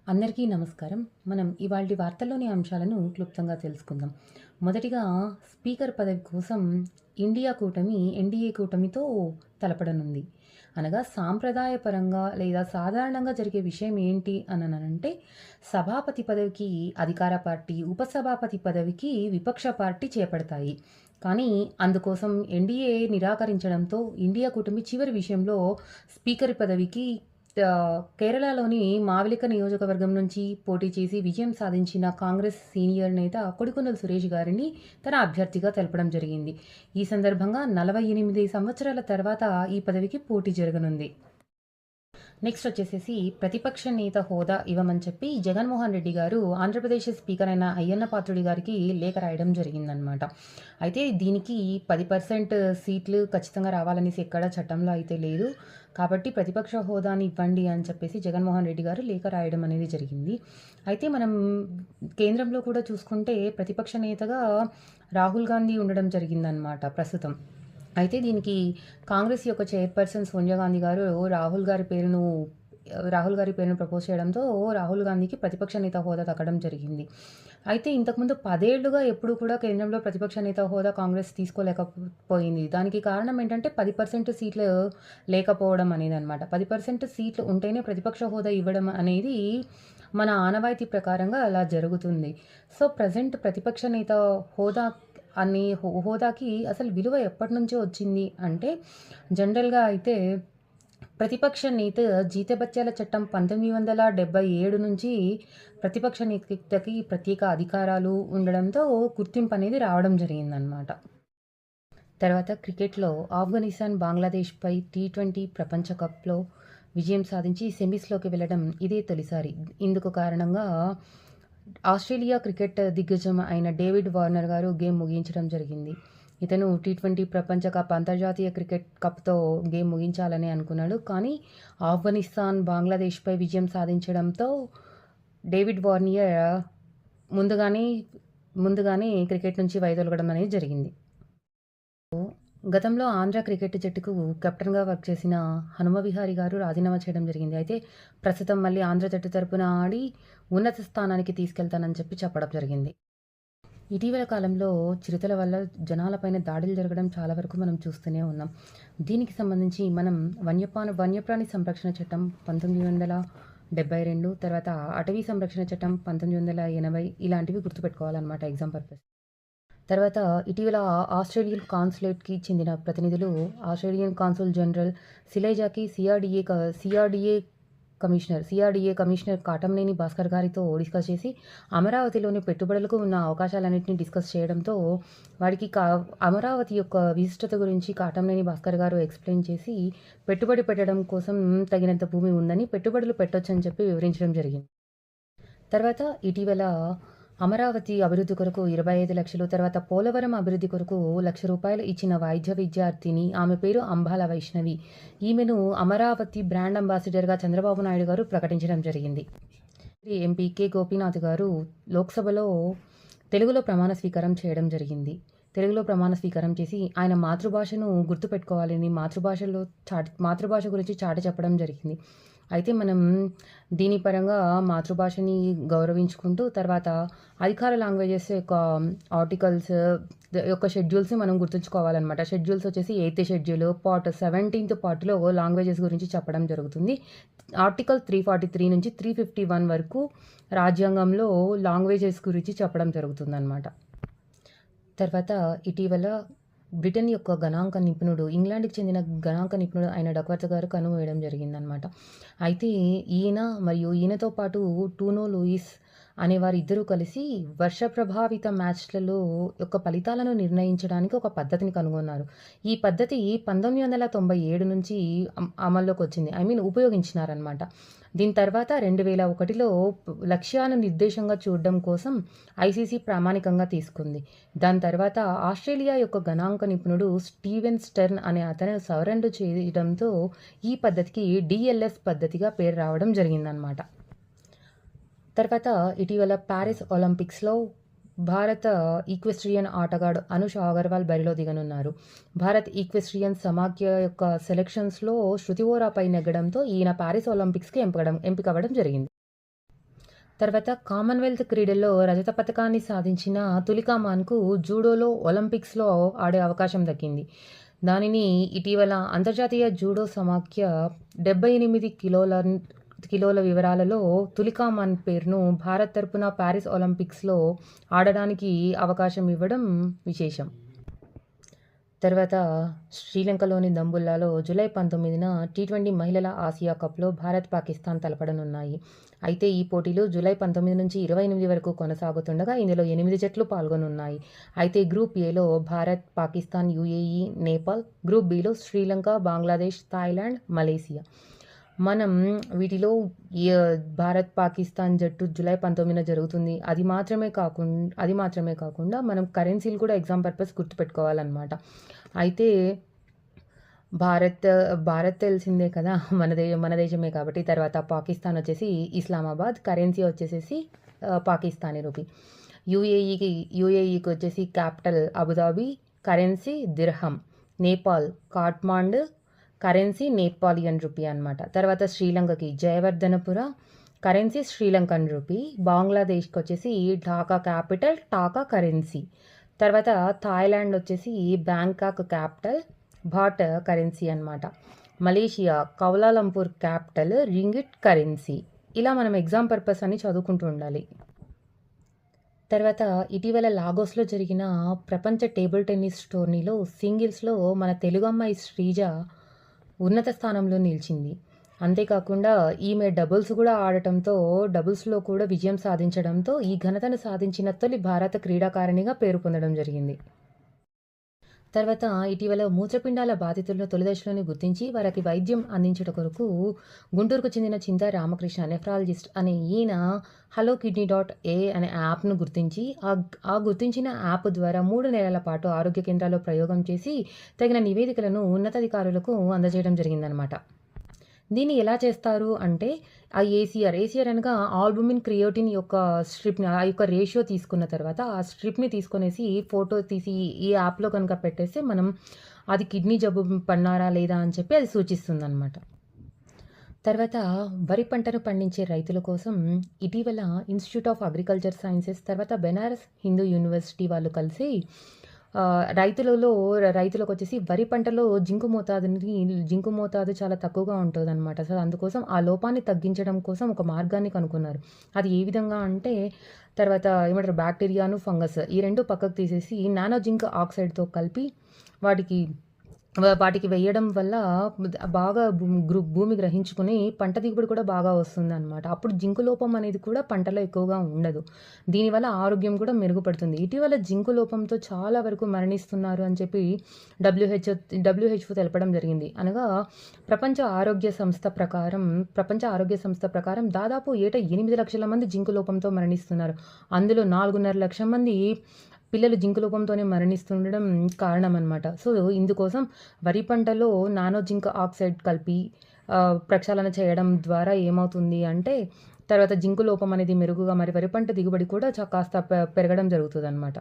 అందరికీ నమస్కారం. మనం ఇవాల్టి వార్తల్లోని అంశాలను క్లుప్తంగా తెలుసుకుందాం. మొదటిగా స్పీకర్ పదవి కోసం ఎన్డీఏ కూటమితో తలపడనుంది. అనగా సాంప్రదాయపరంగా లేదా సాధారణంగా జరిగే విషయం ఏంటి అననంటే సభాపతి పదవికి అధికార పార్టీ, ఉపసభాపతి పదవికి విపక్ష పార్టీ చేపడతాయి. కానీ అందుకోసం ఎన్డీఏ నిరాకరించడంతో ఇండియా కూటమి చివరి విషయంలో స్పీకర్ పదవికి కేరళలోని మావెలిక నియోజకవర్గం నుంచి పోటీ చేసి విజయం సాధించిన కాంగ్రెస్ సీనియర్ నేత కొడికొండల సురేష్ గారిని తన అభ్యర్థిగా తెలపడం జరిగింది. ఈ సందర్భంగా 48 సంవత్సరాల తర్వాత ఈ పదవికి పోటీ జరగనుంది. నెక్స్ట్ వచ్చేసేసి ప్రతిపక్ష నేత హోదా ఇవ్వమని చెప్పి జగన్మోహన్ రెడ్డి గారు ఆంధ్రప్రదేశ్ స్పీకర్ అయిన అయ్యన్న పాత్రుడి గారికి లేఖ రాయడం జరిగిందనమాట. అయితే దీనికి 10% సీట్లు ఖచ్చితంగా రావాలనేసి ఎక్కడ చట్టంలో అయితే లేదు. కాబట్టి ప్రతిపక్ష హోదాని ఇవ్వండి అని చెప్పేసి జగన్మోహన్ రెడ్డి గారు లేఖ రాయడం అనేది జరిగింది. అయితే మనం కేంద్రంలో కూడా చూసుకుంటే ప్రతిపక్ష నేతగా రాహుల్ గాంధీ ఉండడం జరిగిందనమాట ప్రస్తుతం. అయితే దీనికి కాంగ్రెస్ యొక్క చైర్పర్సన్ సోనియా గాంధీ గారు రాహుల్ గారి పేరును ప్రపోజ్ చేయడంతో రాహుల్ గాంధీకి ప్రతిపక్ష నేత హోదా దక్కడం జరిగింది. అయితే ఇంతకుముందు 10 ఏళ్లుగా ఎప్పుడు కూడా కేంద్రంలో ప్రతిపక్ష నేత హోదా కాంగ్రెస్ తీసుకోలేకపోయింది. దానికి కారణం ఏంటంటే 10% సీట్లు లేకపోవడం అనేది అనమాట. 10% సీట్లు ఉంటేనే ప్రతిపక్ష హోదా ఇవ్వడం అనేది మన ఆనవాయితీ ప్రకారంగా అలా జరుగుతుంది. సో ప్రజెంట్ ప్రతిపక్ష నేత హోదా హోదాకి అసలు విలువ ఎప్పటినుంచో వచ్చింది అంటే జనరల్గా అయితే ప్రతిపక్ష నేత జీతభత్యాల చట్టం 1977 నుంచి ప్రతిపక్ష నేతకి ప్రత్యేక అధికారాలు ఉండడంతో గుర్తింపు అనేది రావడం జరిగిందనమాట. తర్వాత క్రికెట్లో ఆఫ్ఘనిస్తాన్ బంగ్లాదేశ్పై T20 ప్రపంచ కప్లో విజయం సాధించి సెమీస్లోకి వెళ్ళడం ఇదే తొలిసారి. ఇందుకు కారణంగా ఆస్ట్రేలియా క్రికెట్ దిగ్గజం అయిన డేవిడ్ వార్నర్ గారు గేమ్ ముగించడం జరిగింది. ఇతను T20 ప్రపంచ కప్ అంతర్జాతీయ క్రికెట్ కప్తో గేమ్ ముగించాలని అనుకున్నాడు. కానీ ఆఫ్ఘనిస్తాన్ బంగ్లాదేశ్పై విజయం సాధించడంతో డేవిడ్ వార్నియర్ ముందుగానే క్రికెట్ నుంచి వైదొలగడం అనేది జరిగింది. గతంలో ఆంధ్ర క్రికెట్ జట్టుకు కెప్టెన్గా వర్క్ చేసిన హనుమ విహారీ గారు రాజీనామా చేయడం జరిగింది. అయితే ప్రస్తుతం మళ్ళీ ఆంధ్ర జట్టు తరపున ఆడి ఉన్నత స్థానానికి తీసుకెళ్తానని చెప్పడం జరిగింది. ఇటీవల కాలంలో చిరుతల వల్ల జనాలపైన దాడులు జరగడం చాలా వరకు మనం చూస్తూనే ఉన్నాం. దీనికి సంబంధించి మనం వన్యప్రాణి సంరక్షణ చట్టం 1972, తర్వాత అటవీ సంరక్షణ చట్టం 1980 ఇలాంటివి గుర్తుపెట్టుకోవాలన్నమాట ఎగ్జామ్ పర్పస్. తర్వాత ఇటీవల ఆస్ట్రేలియన్ కాన్సులేట్కి చెందిన ప్రతినిధులు ఆస్ట్రేలియన్ కాన్సుల్ జనరల్ సిలైజాకి సిఆర్డీఏ కమిషనర్ కాటంనేని భాస్కర్ గారితో డిస్కస్ చేసి అమరావతిలోని పెట్టుబడులకు ఉన్న అవకాశాలన్నింటినీ డిస్కస్ చేయడంతో వాడికి అమరావతి యొక్క విశిష్టత గురించి కాటంనేని భాస్కర్ గారు ఎక్స్ప్లెయిన్ చేసి పెట్టుబడి పెట్టడం కోసం తగినంత భూమి ఉందని పెట్టుబడులు పెట్టొచ్చని చెప్పి వివరించడం జరిగింది. తర్వాత ఇటీవల అమరావతి అభివృద్ధి కొరకు 25 లక్షలు, తర్వాత పోలవరం అభివృద్ధి కొరకు ₹1,00,000 ఇచ్చిన వైద్య విద్యార్థిని, ఆమె పేరు అంబాల వైష్ణవి. ఈమెను అమరావతి బ్రాండ్ అంబాసిడర్గా చంద్రబాబు నాయుడు గారు ప్రకటించడం జరిగింది. ఎంపీ కె గోపీనాథ్ గారు లోక్సభలో తెలుగులో ప్రమాణ స్వీకారం చేయడం జరిగింది. తెలుగులో ప్రమాణ స్వీకారం చేసి ఆయన మాతృభాషను గుర్తుపెట్టుకోవాలని మాతృభాష గురించి చాటి చెప్పడం జరిగింది. అయితే మనం దీని పరంగా మాతృభాషని గౌరవించుకుంటూ తర్వాత అధికార లాంగ్వేజెస్ యొక్క ఆర్టికల్స్ యొక్క షెడ్యూల్స్ని మనం గుర్తుంచుకోవాలన్నమాట. షెడ్యూల్స్ వచ్చేసి 8th షెడ్యూల్ పార్ట్ 17th పార్ట్లో లాంగ్వేజెస్ గురించి చెప్పడం జరుగుతుంది. ఆర్టికల్ 343 నుంచి 351 వరకు రాజ్యాంగంలో లాంగ్వేజెస్ గురించి చెప్పడం జరుగుతుందన్నమాట. తర్వాత ఇటీవల బ్రిటన్ యొక్క గణాంక నిపుణుడు, ఇంగ్లాండ్కి చెందిన గణాంక నిపుణుడు అయిన డక్వర్త్ గారు కనుమూయడం జరిగిందనమాట. అయితే ఈయనతో పాటు టూనో లూయిస్ అనేవారు ఇద్దరూ కలిసి వర్ష ప్రభావిత మ్యాచ్లలో యొక్క ఫలితాలను నిర్ణయించడానికి ఒక పద్ధతిని కనుగొన్నారు. ఈ పద్ధతి 1997 నుంచి అమల్లోకి వచ్చింది. ఉపయోగించినారనమాట. దీని తర్వాత 2001లో లక్ష్యాలను నిర్దేశంగా చూడడం కోసం ఐసీసీ ప్రామాణికంగా తీసుకుంది. దాని తర్వాత ఆస్ట్రేలియా యొక్క గణాంక నిపుణుడు స్టీవెన్ స్టెర్న్ అనే అతను సవరణలు చేయడంతో ఈ పద్ధతికి డిఎల్ఎస్ పద్ధతిగా పేరు రావడం జరిగిందనమాట. తర్వాత ఇటీవల ప్యారిస్ ఒలింపిక్స్లో భారత ఈక్వెస్ట్రియన్ ఆటగాడు అనుష్ అగర్వాల్ బరిలో దిగనున్నారు. భారత్ ఈక్వెస్ట్రియన్ సమాఖ్య యొక్క సెలక్షన్స్లో శృతి వోరాపై నెగ్గడంతో ఈయన ప్యారిస్ ఒలింపిక్స్కి ఎంపికవ్వడం జరిగింది. తర్వాత కామన్వెల్త్ క్రీడల్లో రజత పతకాన్ని సాధించిన తులికా మాన్కు జూడోలో ఒలింపిక్స్లో ఆడే అవకాశం దక్కింది. దానిని ఇటీవల అంతర్జాతీయ జూడో సమాఖ్య 78 కిలోల వివరాలలో తులికా మాన్ పేరును భారత్ తరపున ప్యారిస్ ఒలింపిక్స్లో ఆడడానికి అవకాశం ఇవ్వడం విశేషం. తర్వాత శ్రీలంకలోని దంబుల్లాలో జూలై 19న T20 మహిళల ఆసియా కప్లో భారత్ పాకిస్తాన్ తలపడనున్నాయి. అయితే ఈ పోటీలు జూలై 19 నుంచి 28 వరకు కొనసాగుతుండగా ఇందులో 8 జట్లు పాల్గొనున్నాయి. అయితే గ్రూప్ ఏలో Bharat, Pakistan, UAE, Nepal, group below Sri Lanka, Bangladesh, Thailand, Malaysia. మనం వీటిలో భారత్ పాకిస్తాన్ జట్టు జూలై 19న జరుగుతుంది. అది మాత్రమే కాకుండా మనం కరెన్సీలు కూడా ఎగ్జామ్ పర్పస్ గుర్తుపెట్టుకోవాలన్నమాట. అయితే భారత్ తెలిసిందే కదా, మన దేశమే కాబట్టి. తర్వాత పాకిస్తాన్ వచ్చేసి ఇస్లామాబాద్, కరెన్సీ వచ్చేసేసి పాకిస్తానీ రూపీ. యూఏఈకి వచ్చేసి capital Abu Dhabi, currency దిర్హం. Nepal Kathmandu, currency నేపాలియన్ rupee అనమాట. తర్వాత శ్రీలంకకి జయవర్ధనపుర, కరెన్సీ శ్రీలంకన్ రూపీ. బంగ్లాదేశ్కి వచ్చేసి ఢాకా క్యాపిటల్, టాకా కరెన్సీ. తర్వాత థాయిలాండ్ వచ్చేసి బ్యాంకాక్ క్యాపిటల్, బాట్ కరెన్సీ అనమాట. Malaysia Kuala Lumpur capital, ringgit currency. ఇలా మనం ఎగ్జామ్ పర్పస్ అని చదువుకుంటూ ఉండాలి. తర్వాత ఇటీవల లాగోస్లో జరిగిన ప్రపంచ టేబుల్ టెన్నిస్ టోర్నీలో సింగిల్స్లో మన తెలుగు అమ్మాయి శ్రీజ ఉన్నత స్థానంలో నిలిచింది. అంతేకాకుండా ఈమె డబుల్స్ కూడా ఆడటంతో డబుల్స్లో కూడా విజయం సాధించడంతో ఈ ఘనతను సాధించిన తొలి భారత క్రీడాకారిణిగా పేరు పొందడం జరిగింది. తర్వాత ఇటీవల మూత్రపిండాల బాధితులను తొలి దశలోనే గుర్తించి వారికి వైద్యం అందించడం కొరకు గుంటూరుకు చెందిన చింతా రామకృష్ణ నెఫ్రాలజిస్ట్ అనే ఈయన HelloKidney.A అనే యాప్ను గుర్తించి ఆ గుర్తించిన యాప్ ద్వారా 3 నెలల పాటు ఆరోగ్య కేంద్రాల్లో ప్రయోగం చేసి తగిన నివేదికలను ఉన్నతాధికారులకు అందజేయడం జరిగిందనమాట. దీన్ని ఎలా చేస్తారు అంటే ఆ ఏసీఆర్ అనగా ఆల్బుమిన్ క్రియోటిన్ యొక్క స్ట్రిప్ని, ఆ యొక్క రేషియో తీసుకున్న తర్వాత ఆ స్ట్రిప్ని తీసుకొనేసి ఫోటో తీసి ఈ యాప్లో కనుక పెట్టేస్తే మనం అది కిడ్నీ జబ్బు పన్నారా లేదా అని చెప్పి అది సూచిస్తుందన్నమాట. తర్వాత వరి పంటను పండించే రైతుల కోసం ఇటీవల ఇన్స్టిట్యూట్ ఆఫ్ అగ్రికల్చర్ సైన్సెస్, తర్వాత బెనారస్ హిందూ యూనివర్సిటీ వాళ్ళు కలిసి రైతులకు వచ్చేసి వరి పంటలో జింకు మోతాదు చాలా తక్కువగా ఉంటుందన్నమాట. సో అందుకోసం ఆ లోపాన్ని తగ్గించడం కోసం ఒక మార్గాన్ని కనుక్కున్నారు. అది ఏ విధంగా అంటే తర్వాత ఏమంటారు, బ్యాక్టీరియాను, ఫంగస్ ఈ రెండు పక్కకు తీసేసి నానో జింక్ ఆక్సైడ్తో కలిపి వాటికి వేయడం వల్ల బాగా భూమి గ్రహించుకుని పంట దిగుబడి కూడా బాగా వస్తుంది అనమాట. అప్పుడు జింకు లోపం అనేది కూడా పంటలో ఎక్కువగా ఉండదు. దీనివల్ల ఆరోగ్యం కూడా మెరుగుపడుతుంది. ఇటీవల జింకు లోపంతో చాలా వరకు మరణిస్తున్నారు అని చెప్పి WHO తెలపడం జరిగింది. అనగా ప్రపంచ ఆరోగ్య సంస్థ ప్రకారం దాదాపు ఏటా 8 లక్షల మంది జింకు లోపంతో మరణిస్తున్నారు. అందులో 4.5 లక్షల మంది పిల్లలు జింకు లోపంతోనే మరణిస్తుండడం కారణం అనమాట. సో ఇందుకోసం వరి పంటలో నానో జింక్ ఆక్సైడ్ కలిపి ప్రక్షాళన చేయడం ద్వారా ఏమవుతుంది అంటే తర్వాత జింకు లోపం అనేది మెరుగుగా మరి వరి పంట దిగుబడి కూడా కాస్త పెరగడం జరుగుతుంది అనమాట.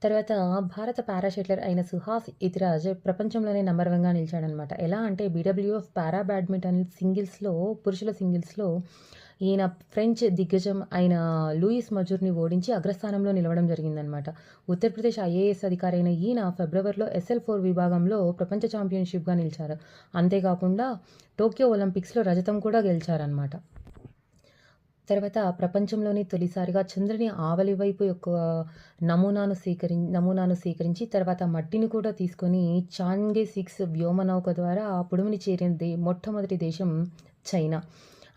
తర్వాత భారత పారాషెట్లర్ అయిన సుహాస్ ఇతిరాజ్ ప్రపంచంలోనే నంబర్ 1గా నిలిచాడనమాట. ఎలా అంటే BWF పారా బ్యాడ్మింటన్ పురుషుల సింగిల్స్లో ఈయన ఫ్రెంచ్ దిగ్గజం అయిన లూయిస్ మజూర్ని ఓడించి అగ్రస్థానంలో నిలవడం జరిగిందనమాట. ఉత్తరప్రదేశ్ IAS అధికారి అయిన ఈయన ఫిబ్రవరిలో SL4 విభాగంలో ప్రపంచ ఛాంపియన్షిప్గా నిలిచారు. అంతేకాకుండా టోక్యో ఒలింపిక్స్లో రజతం కూడా గెలిచారనమాట. తర్వాత ప్రపంచంలోని తొలిసారిగా చంద్రుని ఆవలి వైపు యొక్క నమూనాను సేకరించి తర్వాత మట్టిని కూడా తీసుకొని చాంగే 6 వ్యోమనౌక ద్వారా పొడవుని చేరిన మొట్టమొదటి దేశం చైనా.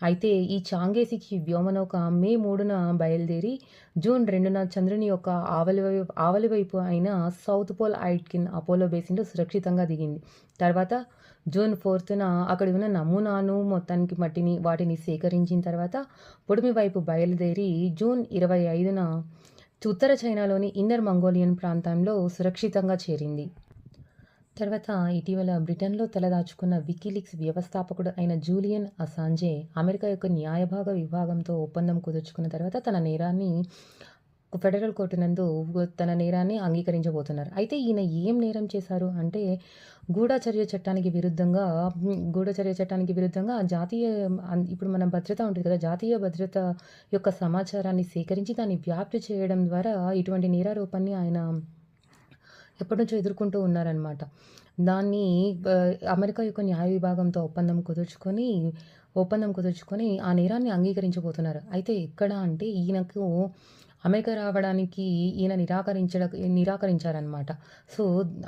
అయితే ఈ చాంగే 6 వ్యోమనౌక మే 3న బయలుదేరి జూన్ 2న చంద్రుని యొక్క ఆవలి వైపు అయిన సౌత్ పోల్ ఐట్కిన్ అపోలో బేసిన్లో సురక్షితంగా దిగింది. తర్వాత జూన్ 4న అక్కడ ఉన్న నమూనాను మొత్తానికి వాటిని సేకరించిన తర్వాత పొడిమి వైపు బయలుదేరి జూన్ 25న ఉత్తర చైనాలోని ఇన్నర్ మంగోలియన్ ప్రాంతంలో సురక్షితంగా చేరింది. తర్వాత ఇటీవల బ్రిటన్లో తలదాచుకున్న వికీలీక్స్ వ్యవస్థాపకుడు అయిన జూలియన్ అసాంజే అమెరికా యొక్క న్యాయభాగ విభాగంతో ఒప్పందం కుదుర్చుకున్న తర్వాత తన నేరాన్ని ఫెడరల్ కోర్టు నందు తన నేరాన్ని అంగీకరించబోతున్నారు. అయితే ఈయన ఏం నేరం చేశారు అంటే గూఢచర్య చట్టానికి విరుద్ధంగా గూఢచర్య చట్టానికి విరుద్ధంగా జాతీయ ఇప్పుడు మన భద్రత ఉంటుంది కదా! జాతీయ భద్రత యొక్క సమాచారాన్ని సేకరించి దాన్ని వ్యాప్తి చేయడం ద్వారా ఇటువంటి నేరారోపణని ఆయన ఎప్పటినుంచో ఎదుర్కొంటూ ఉన్నారనమాట. దాన్ని అమెరికా యొక్క న్యాయ విభాగంతో ఒప్పందం కుదుర్చుకొని ఆ నేరాన్ని అంగీకరించబోతున్నారు. అయితే ఎక్కడ అంటే ఈయనకు అమెరికా రావడానికి ఈయన నిరాకరించారనమాట. సో,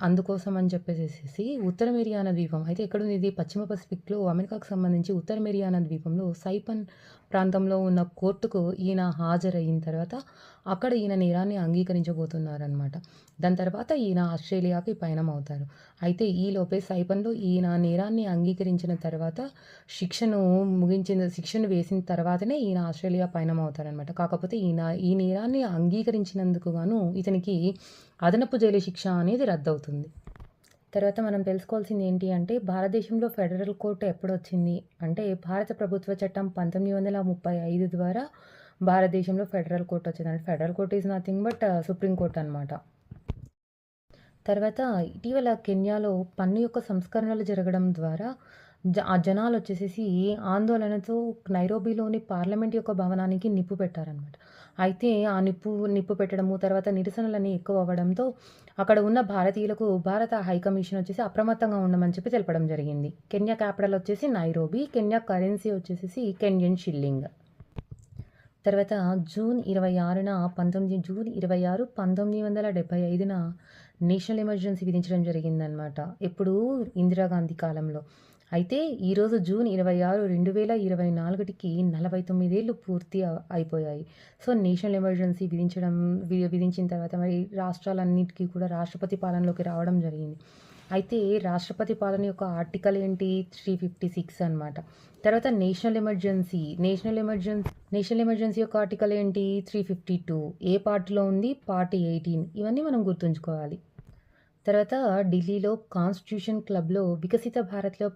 అందుకోసం అని చెప్పేసేసేసి ఉత్తర మెరియానా ద్వీపం అయితే ఎక్కడుంది ఇది పశ్చిమ పసిఫిక్‌లో అమెరికాకు సంబంధించి ఉత్తర మెరియానా ద్వీపంలో సైపన్ ప్రాంతంలో ఉన్న కోర్టుకు ఈయన హాజరయిన తర్వాత అక్కడ ఈయన నేరాన్ని అంగీకరించబోతున్నారనమాట. దాని తర్వాత ఈయన ఆస్ట్రేలియాకి పయనమవుతారు. అయితే ఈలోపే సైపన్‌లో ఈయన నేరాన్ని అంగీకరించిన తర్వాత శిక్షను వేసిన తర్వాతనే ఈయన ఆస్ట్రేలియా పయనమవుతారనమాట. కాకపోతే ఈ నేరాన్ని అంగీకరించినందుకు గాను ఇతనికి అదనపు జైలు శిక్ష అనేది రద్దవుతుంది. తర్వాత మనం తెలుసుకోవాల్సింది ఏంటి అంటే భారతదేశంలో ఫెడరల్ కోర్ట్ ఎప్పుడొచ్చింది అంటే భారత ప్రభుత్వ చట్టం 1935 ద్వారా భారతదేశంలో ఫెడరల్ కోర్ట్ వచ్చిందండి. Federal court is nothing but supreme court అనమాట. తర్వాత ఇటీవల కెన్యాలో పన్ను యొక్క సంస్కరణలు జరగడం ద్వారా ఆ జనాలొచ్చేసేసి ఆందోళనతో నైరోబీలోని పార్లమెంట్ యొక్క భవనానికి నిప్పు పెట్టారనమాట. అయితే ఆ నిప్పు పెట్టడము, తర్వాత నిరసనలన్నీ ఎక్కువ అవ్వడంతో అక్కడ ఉన్న భారతీయులకు భారత హై కమిషన్ వచ్చేసి అప్రమత్తంగా ఉండమని చెప్పి తెలపడం జరిగింది. కెన్యా క్యాపిటల్ వచ్చేసి నైరోబీ, కెన్యా కరెన్సీ వచ్చేసేసి కెన్యన్ షిల్లింగ్. తర్వాత జూన్ 26న 1975న నేషనల్ ఎమర్జెన్సీ విధించడం జరిగిందనమాట. ఎప్పుడు ఇందిరాగాంధీ కాలంలో. అయితే ఈరోజు జూన్ 26, 2024కి 49 ఏళ్ళు పూర్తి అయిపోయాయి. సో, నేషనల్ ఎమర్జెన్సీ విధించిన తర్వాత మరి రాష్ట్రాలన్నిటికీ కూడా రాష్ట్రపతి పాలనలోకి రావడం జరిగింది. అయితే రాష్ట్రపతి పాలన యొక్క ఆర్టికల్ ఏంటి 356 అనమాట. తర్వాత నేషనల్ ఎమర్జెన్సీ యొక్క ఆర్టికల్ ఏంటి 352. ఏ పార్ట్‌లో ఉంది పార్ట్ 18. ఇవన్నీ మనం గుర్తుంచుకోవాలి. తర్వాత ఢిల్లీలో కాన్స్టిట్యూషన్ క్లబ్‌లో వికసిత భారత్‌లో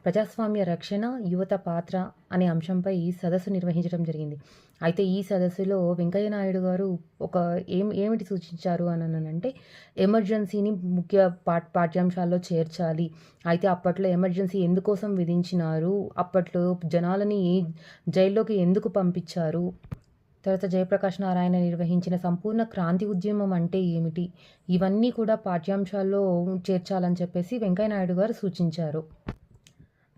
ప్రజాస్వామ్య రక్షణ యువత పాత్ర అనే అంశంపై సదస్సు నిర్వహించడం జరిగింది. అయితే ఈ సదస్సులో వెంకయ్య నాయుడు గారు ఏమిటి సూచించారు అననంటే ఎమర్జెన్సీని ముఖ్య పాఠ్యాంశాల్లో చేర్చాలి. అయితే అప్పట్లో ఎమర్జెన్సీ ఎందుకోసం విధించినారు? అప్పట్లో జనాలని జైల్లోకి ఎందుకు పంపించారు? తర్వాత జయప్రకాష్ నారాయణ నిర్వహించిన సంపూర్ణ క్రాంతి ఉద్యమం అంటే ఏమిటి? ఇవన్నీ కూడా పాఠ్యాంశాల్లో చేర్చాలని చెప్పేసి వెంకయ్య నాయుడు గారు సూచించారు.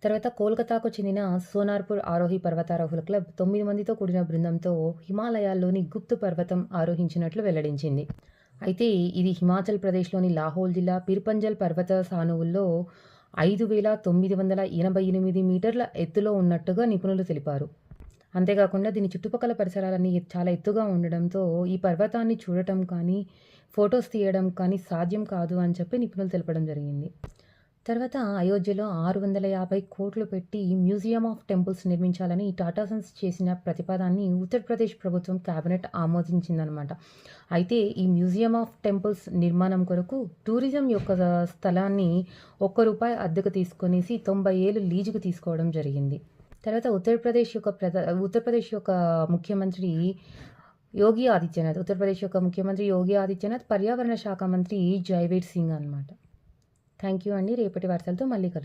తర్వాత కోల్‌కతాకు చెందిన సోనార్‌పూర్ ఆరోహి పర్వతారోహుల క్లబ్ 9 మందితో కూడిన బృందంతో హిమాలయాల్లోని గుప్త్ పర్వతం ఆరోహించినట్లు వెల్లడించింది. అయితే ఇది హిమాచల్ ప్రదేశ్‌లోని లాహౌల్ జిల్లా పిర్పంజల్ పర్వత సానువుల్లో 5,988 మీటర్ల ఎత్తులో ఉన్నట్టుగా నిపుణులు తెలిపారు. అంతేకాకుండా దీని చుట్టుపక్కల పరిసరాలన్నీ చాలా ఎత్తుగా ఉండడంతో ఈ పర్వతాన్ని చూడటం కానీ, ఫోటోస్ తీయడం కానీ సాధ్యం కాదు అని చెప్పి నిపుణులు తెలపడం జరిగింది. తర్వాత అయోధ్యలో 650 కోట్లు పెట్టి మ్యూజియం ఆఫ్ టెంపుల్స్ నిర్మించాలని టాటా సన్స్ చేసిన ప్రతిపాదనని ఉత్తరప్రదేశ్ ప్రభుత్వం కేబినెట్ ఆమోదించిందనమాట. అయితే ఈ మ్యూజియం ఆఫ్ టెంపుల్స్ నిర్మాణం కొరకు టూరిజం యొక్క స్థలాన్ని ₹1 అద్దెకు తీసుకొనేసి 90 ఏళ్ళు లీజుకు తీసుకోవడం జరిగింది. తర్వాత ఉత్తరప్రదేశ్ యొక్క ముఖ్యమంత్రి యోగి ఆదిత్యనాథ్, పర్యావరణ శాఖ మంత్రి జైవీర్ సింగ్ అనమాట. థ్యాంక్ యూ అండి. రేపటి వార్తలతో మళ్ళీ కలుద్దాం.